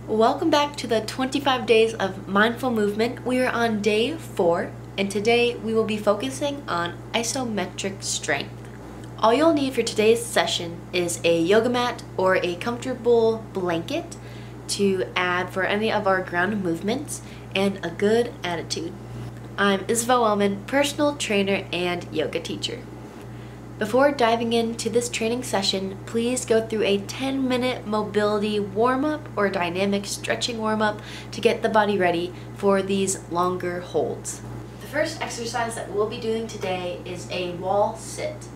Welcome back to the 25 days of mindful movement. We are on day 4, and today we will be focusing on isometric strength. All you'll need for today's session is a yoga mat or a comfortable blanket to add for any of our ground movements and a good attitude. I'm Isabel Wellman, personal trainer and yoga teacher. Before diving into this training session, please go through a 10-minute mobility warm-up or dynamic stretching warm-up to get the body ready for these longer holds. The first exercise that we'll be doing today is a wall sit.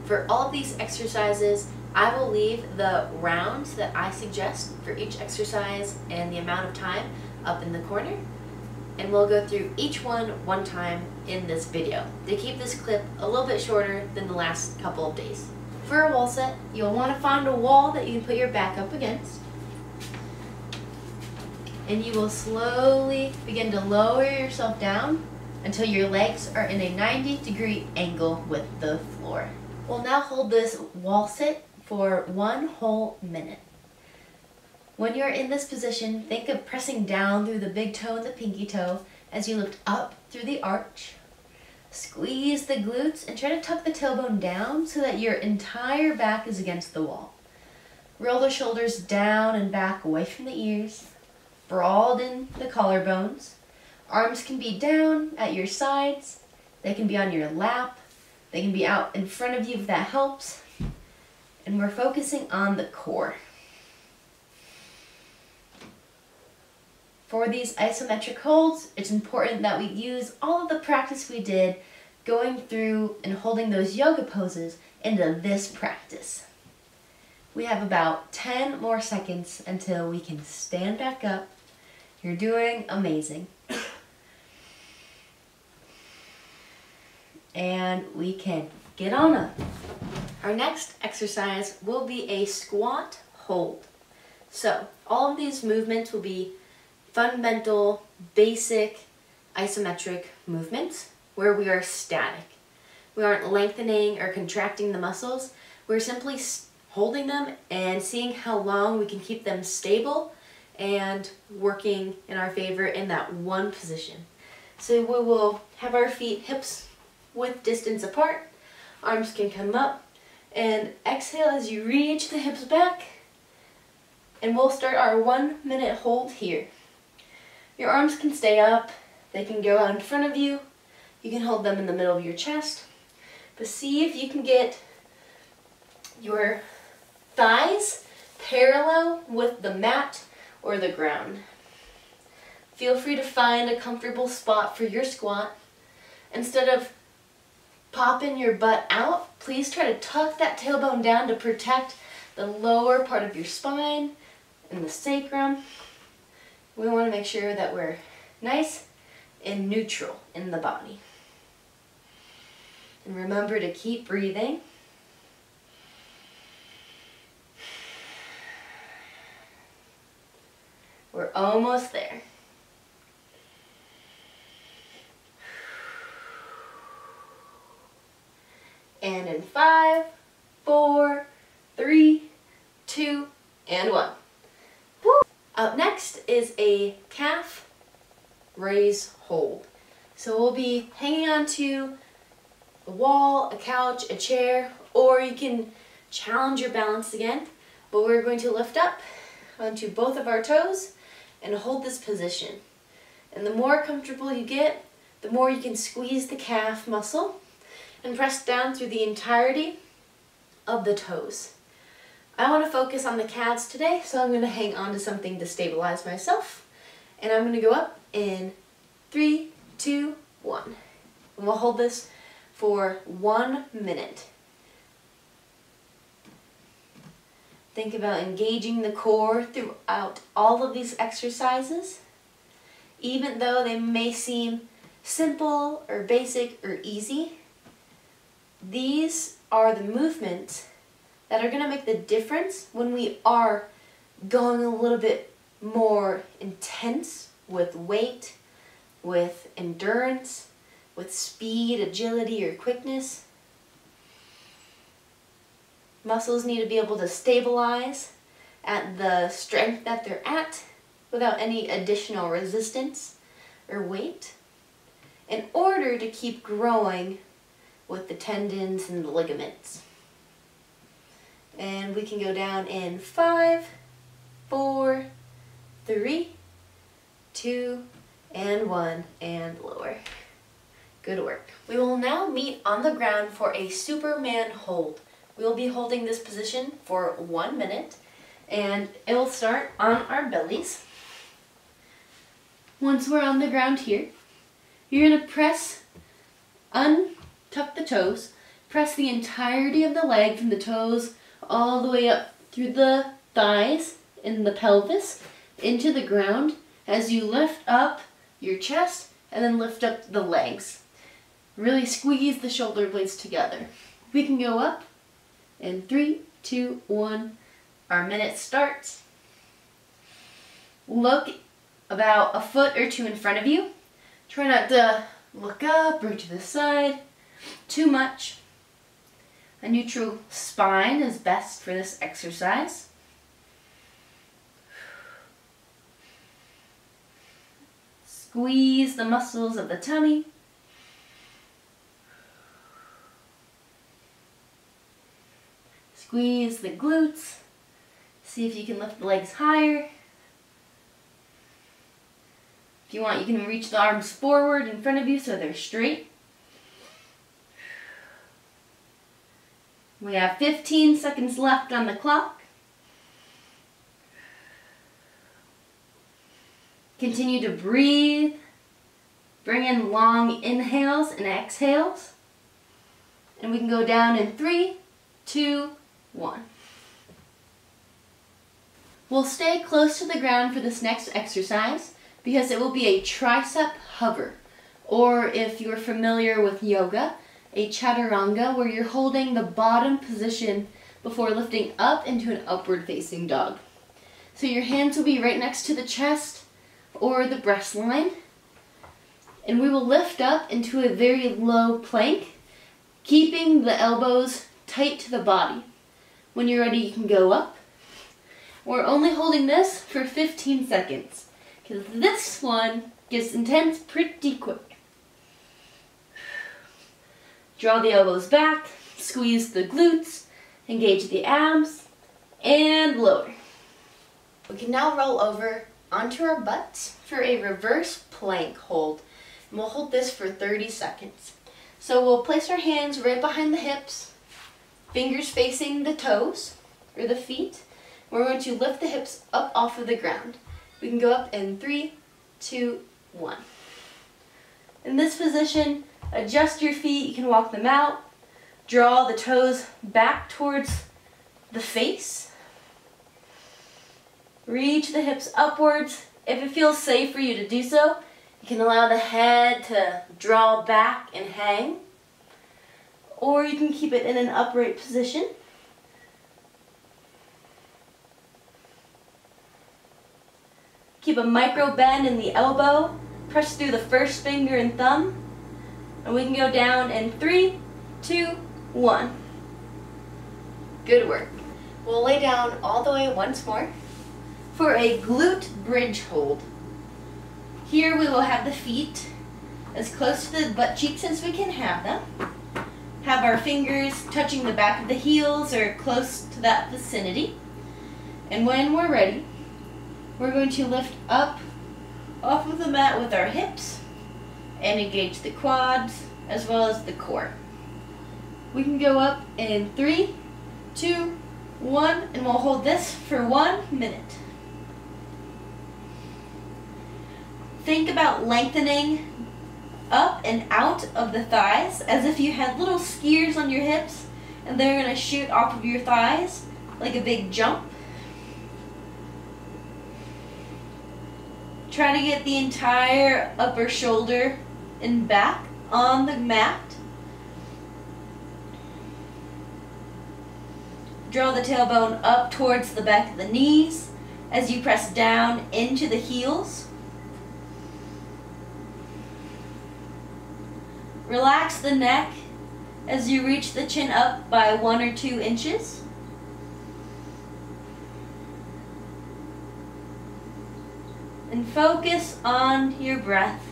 For all of these exercises, I will leave the rounds that I suggest for each exercise and the amount of time up in the corner, and we'll go through each one time in this video to keep this clip a little bit shorter than the last couple of days. For a wall set, you'll want to find a wall that you can put your back up against, and you will slowly begin to lower yourself down until your legs are in a 90-degree angle with the floor. We'll now hold this wall sit for 1 whole minute. When you're in this position, think of pressing down through the big toe and the pinky toe as you lift up through the arch. Squeeze the glutes and try to tuck the tailbone down so that your entire back is against the wall. Roll the shoulders down and back away from the ears. Broaden the collarbones. Arms can be down at your sides. They can be on your lap. They can be out in front of you if that helps. And we're focusing on the core. For these isometric holds, it's important that we use all of the practice we did going through and holding those yoga poses into this practice. We have about 10 more seconds until we can stand back up. You're doing amazing. And we can get on up. Our next exercise will be a squat hold. So all of these movements will be fundamental, basic, isometric movements where we are static. We aren't lengthening or contracting the muscles. We're simply holding them and seeing how long we can keep them stable and working in our favor in that one position. So we will have our feet hips width distance apart. Arms can come up, and exhale as you reach the hips back. And we'll start our 1 minute hold here. Your arms can stay up, they can go out in front of you, you can hold them in the middle of your chest, but see if you can get your thighs parallel with the mat or the ground. Feel free to find a comfortable spot for your squat. Instead of popping your butt out, please try to tuck that tailbone down to protect the lower part of your spine and the sacrum. We want to make sure that we're nice and neutral in the body. And remember to keep breathing. We're almost there. And in 5, 4, 3, 2, and 1. Up next is a calf raise hold. So we'll be hanging onto a wall, a couch, a chair, or you can challenge your balance again. But we're going to lift up onto both of our toes and hold this position. And the more comfortable you get, the more you can squeeze the calf muscle and press down through the entirety of the toes. I want to focus on the calves today, so I'm going to hang on to something to stabilize myself. And I'm going to go up in 3, 2, 1. And we'll hold this for 1 minute. Think about engaging the core throughout all of these exercises. Even though they may seem simple or basic or easy, these are the movements that are going to make the difference when we are going a little bit more intense with weight, with endurance, with speed, agility, or quickness. Muscles need to be able to stabilize at the strength that they're at without any additional resistance or weight in order to keep growing with the tendons and the ligaments. And we can go down in 5, 4, 3, 2, and 1, and lower. Good work. We will now meet on the ground for a Superman hold. We will be holding this position for 1 minute, and it will start on our bellies. Once we're on the ground here, you're going to press, untuck the toes, press the entirety of the leg from the toes all the way up through the thighs and the pelvis into the ground as you lift up your chest and then lift up the legs. Really squeeze the shoulder blades together. We can go up in 3, 2, 1. Our minute starts. Look about a foot or two in front of you. Try not to look up or to the side too much. A neutral spine is best for this exercise. Squeeze the muscles of the tummy. Squeeze the glutes. See if you can lift the legs higher. If you want, you can reach the arms forward in front of you so they're straight. We have 15 seconds left on the clock. Continue to breathe. Bring in long inhales and exhales. And we can go down in 3, 2, 1. We'll stay close to the ground for this next exercise because it will be a tricep hover, or if you're familiar with yoga, a chaturanga, where you're holding the bottom position before lifting up into an upward facing dog. So your hands will be right next to the chest or the breast line, and we will lift up into a very low plank, keeping the elbows tight to the body. When you're ready, you can go up. We're only holding this for 15 seconds because this one gets intense pretty quick. Draw the elbows back, squeeze the glutes, engage the abs, and lower. We can now roll over onto our butts for a reverse plank hold. And we'll hold this for 30 seconds. So we'll place our hands right behind the hips, fingers facing the toes or the feet. We're going to lift the hips up off of the ground. We can go up in 3, 2, 1. In this position, adjust your feet. You can walk them out. Draw the toes back towards the face. Reach the hips upwards. If it feels safe for you to do so, you can allow the head to draw back and hang. Or you can keep it in an upright position. Keep a micro bend in the elbow. Press through the first finger and thumb. And we can go down in 3, 2, 1. Good work. We'll lay down all the way once more for a glute bridge hold. Here we will have the feet as close to the butt cheeks as we can have them. Have our fingers touching the back of the heels or close to that vicinity. And when we're ready, we're going to lift up off of the mat with our hips and engage the quads as well as the core. We can go up in 3, 2, 1, and we'll hold this for 1 minute. Think about lengthening up and out of the thighs as if you had little skiers on your hips and they're going to shoot off of your thighs like a big jump. Try to get the entire upper shoulder and back on the mat. Draw the tailbone up towards the back of the knees as you press down into the heels. Relax the neck as you reach the chin up by 1 or 2 inches. And focus on your breath.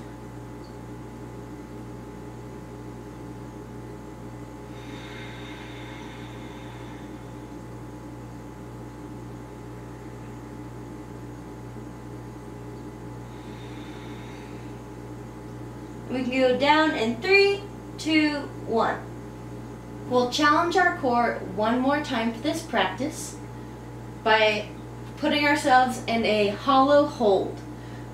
We can go down in 3, 2, 1. We'll challenge our core one more time for this practice by putting ourselves in a hollow hold.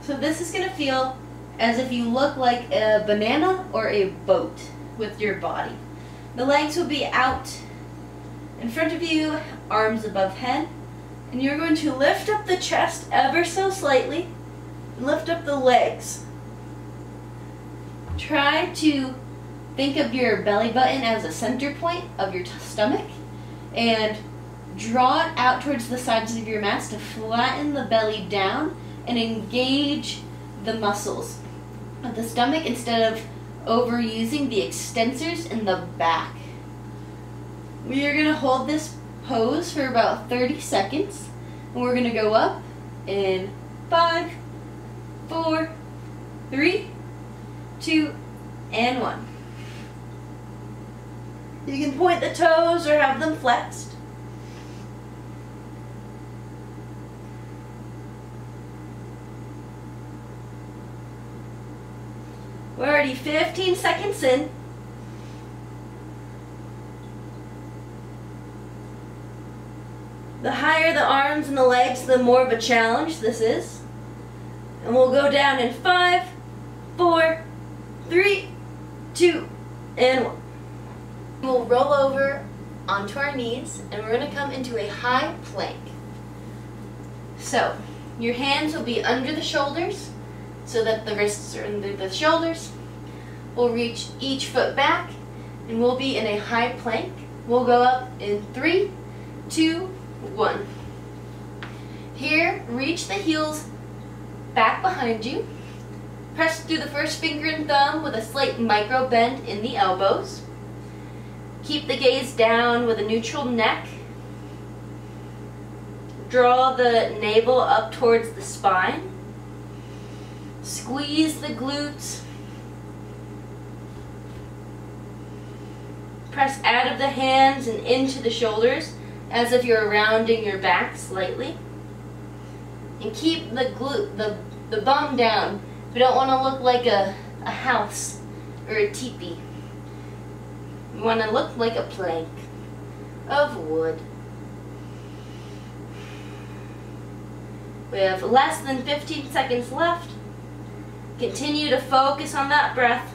So this is going to feel as if you look like a banana or a boat with your body. The legs will be out in front of you, arms above head, and you're going to lift up the chest ever so slightly and lift up the legs. Try to think of your belly button as a center point of your stomach and draw it out towards the sides of your mats to flatten the belly down and engage the muscles of the stomach instead of overusing the extensors in the back. We are going to hold this pose for about 30 seconds and we're going to go up in 5, 4, 3, 2, and 1. You can point the toes or have them flexed. We're already 15 seconds in. The higher the arms and the legs, the more of a challenge this is. And we'll go down in 5, 4, 3, 2, and 1. We'll roll over onto our knees and we're going to come into a high plank. So, your hands will be under the shoulders so that the wrists are under the shoulders. We'll reach each foot back and we'll be in a high plank. We'll go up in 3, 2, 1. Here, reach the heels back behind you. Press through the first finger and thumb with a slight micro bend in the elbows. Keep the gaze down with a neutral neck. Draw the navel up towards the spine. Squeeze the glutes. Press out of the hands and into the shoulders as if you're rounding your back slightly. And keep the bum down. We don't want to look like a house or a teepee. We want to look like a plank of wood. We have less than 15 seconds left. Continue to focus on that breath.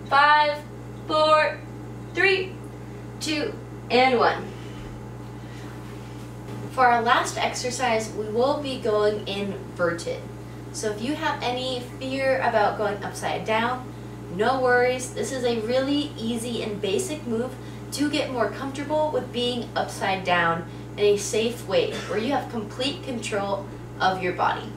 5, 4, 3, 2, and 1. For our last exercise, we will be going inverted. So if you have any fear about going upside down, no worries. This is a really easy and basic move to get more comfortable with being upside down in a safe way where you have complete control of your body.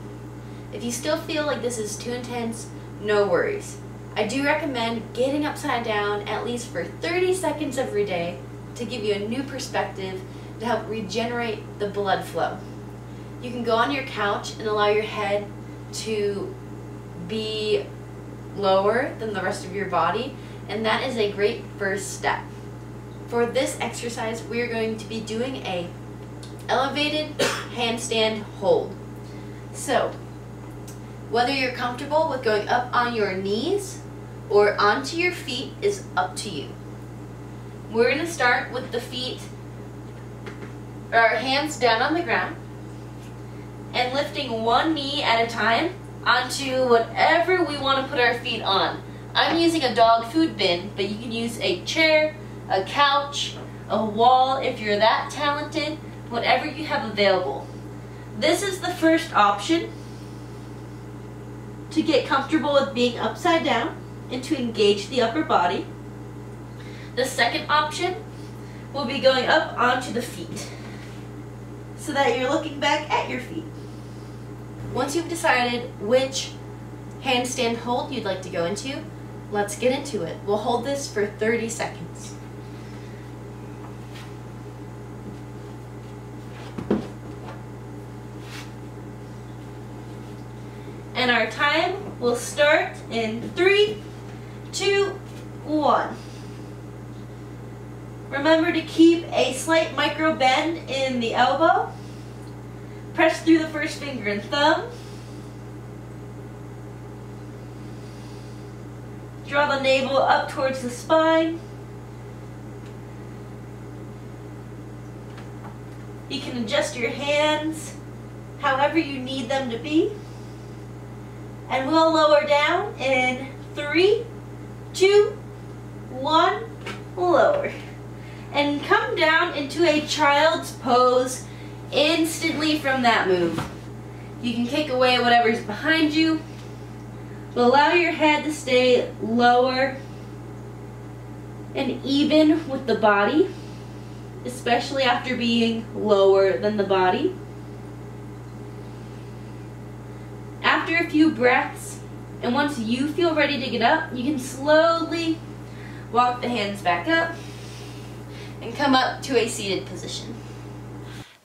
If you still feel like this is too intense, no worries. I do recommend getting upside down at least for 30 seconds every day to give you a new perspective to help regenerate the blood flow. You can go on your couch and allow your head to be lower than the rest of your body, and that is a great first step. For this exercise, we are going to be doing a elevated handstand hold. So, whether you're comfortable with going up on your knees or onto your feet is up to you. We're going to start with the feet, or our hands down on the ground, and lifting one knee at a time onto whatever we want to put our feet on. I'm using a dog food bin, but you can use a chair, a couch, a wall if you're that talented, whatever you have available. This is the first option to get comfortable with being upside down and to engage the upper body. The second option will be going up onto the feet so that you're looking back at your feet. Once you've decided which handstand hold you'd like to go into, let's get into it. We'll hold this for 30 seconds. And our time will start in 3, 2, 1. Remember to keep a slight micro bend in the elbow. Press through the first finger and thumb. Draw the navel up towards the spine. You can adjust your hands however you need them to be. And we'll lower down in 3, 2, 1, lower. And come down into a child's pose instantly from that move. You can kick away whatever's behind you, but allow your head to stay lower and even with the body, especially after being lower than the body. After a few breaths, and once you feel ready to get up, you can slowly walk the hands back up and come up to a seated position.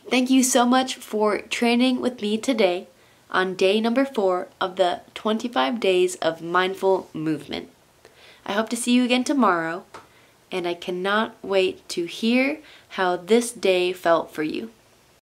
Thank you so much for training with me today on day number 4 of the 25 days of mindful movement. I hope to see you again tomorrow, and I cannot wait to hear how this day felt for you.